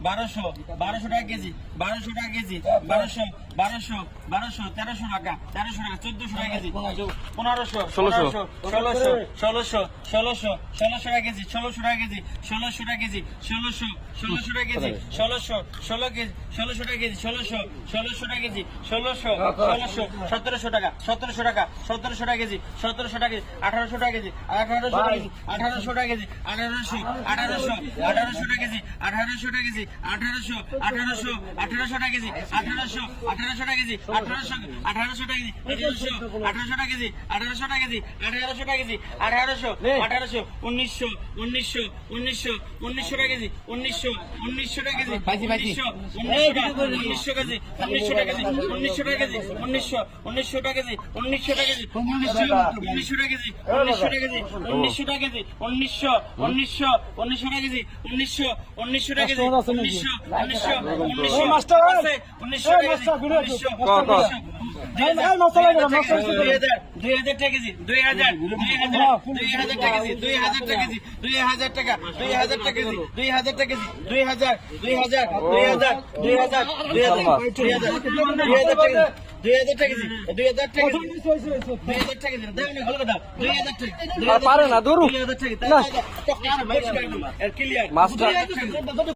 1200 টাকা কেজি 1200 টাকা কেজি 1200 1300 টাকা 1400 টাকা কেজি 1500 1600 টাকা কেজি 1600 টাকা কেজি 1600 টাকা কেজি 1600 টাকা কেজি 1600 টাকা কেজি 1600 টাকা কেজি 1700 টাকা 1700 টাকা কেজি 1700 টাকা কেজি 1800 টাকা কেজি 1800 টাকা কেজি 1800 টাকা কেজি 1800 টাকা কেজি 1800 টাকা কেজি 1800 টাকা কেজি 1800 টাকা কেজি 1800 টাকা কেজি 1800 টাকা কেজি 1800 টাকা কেজি 1800 টাকা কেজি 1800 1900 টাকা কেজি 1900 টাকা কেজি 1900 টাকা কেজি 1900 টাকা কেজি 1900 টাকা কেজি 1900 টাকা কেজি 1900 টাকা কেজি 1900 টাকা কেজি 1900 টাকা কেজি 1900 টাকা কেজি 1900 টাকা কেজি 1900 টাকা কেজি 1900 টাকা কেজি 2000 টাকা কেজি 2000 টাকা কেজি 2000 টাকা কেজি 2000 টাকা 2000 টাকা কেজি 2000 টাকা কেজি 2000 পারে না দূর টাকা